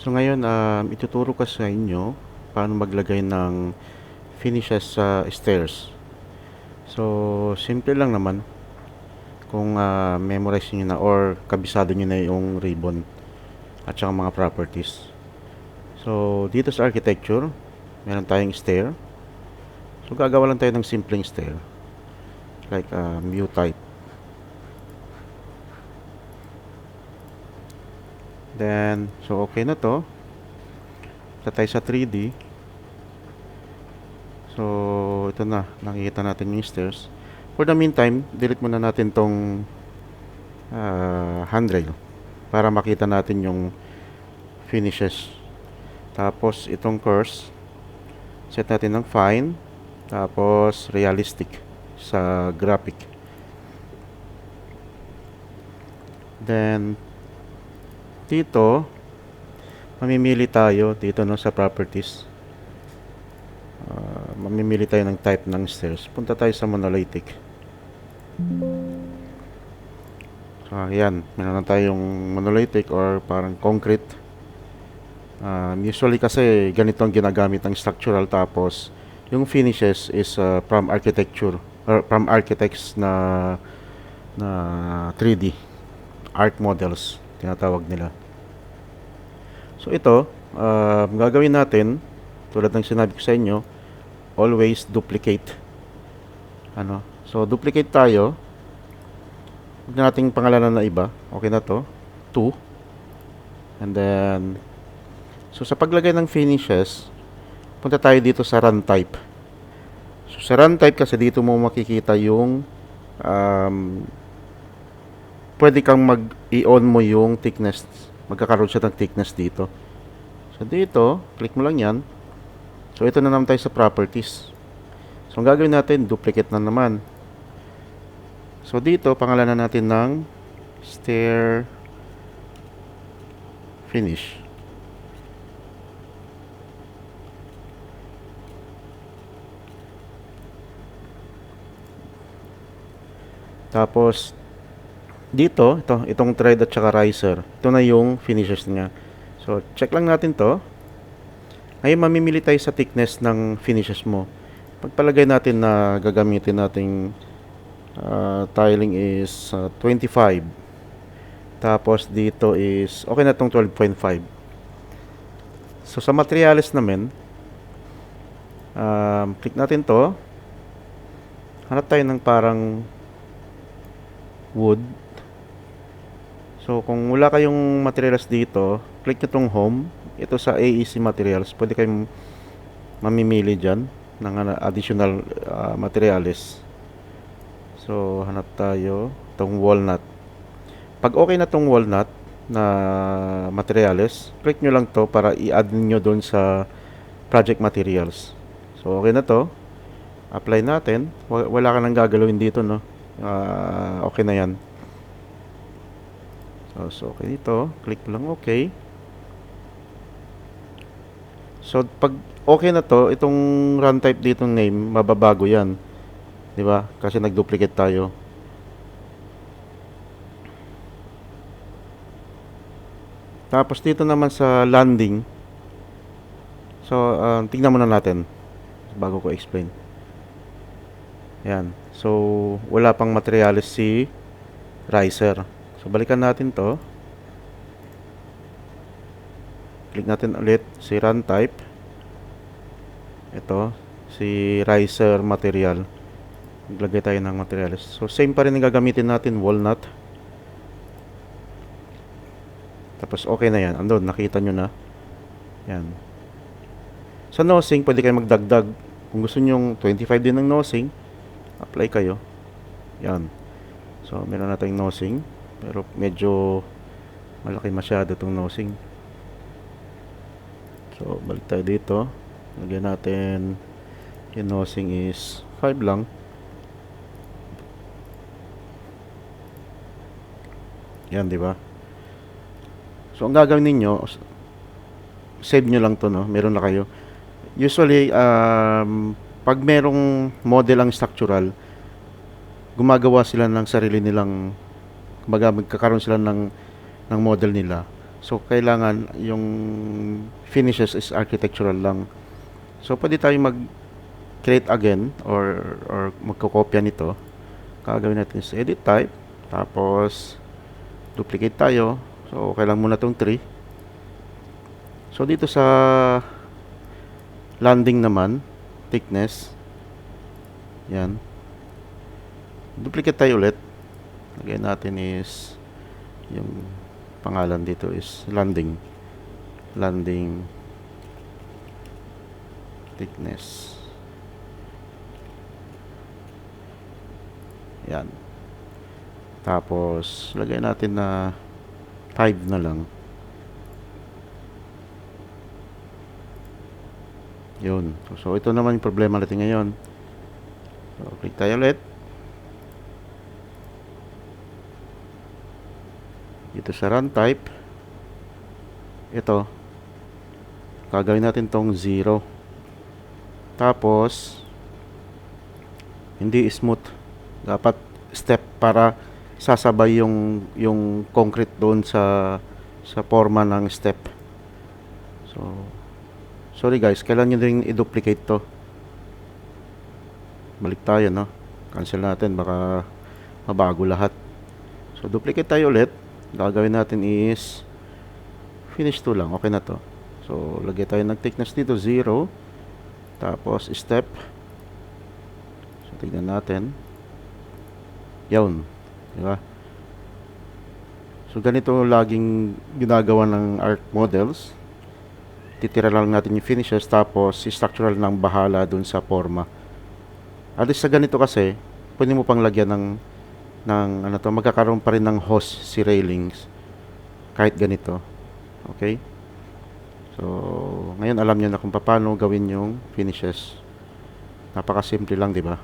So ngayon, ituturo ko sa inyo paano maglagay ng finishes sa stairs. So, simple lang naman kung memorize nyo na or kabisado nyo na yung ribbon at saka mga properties. So, dito sa architecture, meron tayong stair. So, gagawa lang tayo ng simpleng stair. Like view type. Then, so okay na to. Sa tayo sa 3D. So, ito na. Nakikita natin yung stairs. For the meantime, delete muna natin tong handrail para makita natin yung finishes. Tapos, itong course, set natin ng fine. Tapos, realistic sa graphic. Then, dito, mamimili tayo dito no, sa properties. Mamimili tayo ng type ng stairs. Punta tayo sa monolithic. So, ayan. Meron na tayong monolithic or parang concrete. Usually kasi ganito ang ginagamit ng structural. Tapos, yung finishes is from architecture or from architects na 3D art models tinatawag nila. So ito, gagawin natin tulad ng sinabi ko sa inyo, always duplicate. So duplicate tayo. Huwag na nating pangalanan na iba. Okay na to. 2. And then so sa paglagay ng finishes, punta tayo dito sa run type. So sa run type kasi dito mo makikita yung pwede kang mag-i-on mo yung thickness. Magkakaroon siya ng thickness dito. So dito, click mo lang yan. So ito na naman tayo sa properties. So ang gagawin natin, duplicate na naman. So dito, pangalanan natin ng stair finish. Tapos dito, itong thread at saka riser. Ito na yung finishes niya. So, check lang natin to. Ngayon, mamimili tayo sa thickness ng finishes mo. Pagpalagay natin na gagamitin nating tiling is 25. Tapos, dito is, okay na itong 12.5. So, sa materials naman, click natin to. Hanap tayo ng parang wood. So, kung wala kayong materials dito, click nyo itong home. Ito sa AEC materials. Pwede kayong mamimili dyan ng additional materials. So, hanap tayo itong walnut. Pag okay na itong walnut na materials, click nyo lang to para i-add nyo doon sa project materials. So, okay na to. Apply natin. Wala ka nang gagalawin dito, no? Okay na yan. So okay dito, click lang okay. So pag okay na to, itong run type dito name, mababago yan. 'Di ba? Kasi nag-duplicate tayo. Tapos dito naman sa landing. So tingnan muna natin bago ko explain. Yan. So wala pang materials si riser. So, balikan natin to. Click natin ulit si run type. Ito, si riser material. Maglagay tayo ng materials. So, same pa rin ang gagamitin natin, walnut. Tapos, okay na yan. Andun, nakita nyo na. Yan. Sa nosing, pwede kayo magdagdag. Kung gusto nyo 25 din ng nosing, apply kayo. Yan. So, meron na tayong nosing. Pero medyo malaki masyado itong nosing. So, balik tayo dito. Lagyan natin yung nosing is 5 lang. Yan, di ba? So, ang gagawin ninyo, save nyo lang to, no? Meron na kayo. Usually, pag merong model ang structural, gumagawa sila ng sarili nilang, kumbaga magkakaroon sila ng model nila. So, kailangan yung finishes is architectural lang. So, pwede tayo mag-create again or magkokopya nito. Gagawin natin is edit type. Tapos, duplicate tayo. So, okay lang muna itong 3. So, dito sa landing naman, thickness. Yan. Duplicate tayo ulit. Lagyan natin is yung pangalan dito is landing thickness. Yan. Tapos lagyan natin na 5 na lang. Yun. So ito naman yung problema natin ngayon. So click tayo ulit. Dito sa run type, ito gagawin natin tong 0. Tapos hindi smooth, dapat step para sasabay yung concrete doon sa forma ng step. So sorry guys, kailan nyo rin i-duplicate to. Balik tayo, no, cancel natin, baka mabago lahat. So duplicate tayo ulit. Gagawin natin is finish to lang, okay na to. So lagay tayo ng thickness dito 0, tapos step. So tignan natin. Yun, diba? So ganito laging ginagawa ng art models. Titira lang natin yung finishes, tapos si structural ng bahala dun sa forma. At least sa ganito kasi pwede mo pang lagyan ng ano to, magkakaroon pa rin ng hose si railings kahit ganito. Okay? So, ngayon alam niyo na kung paano gawin yung finishes. Napakasimple lang, di ba?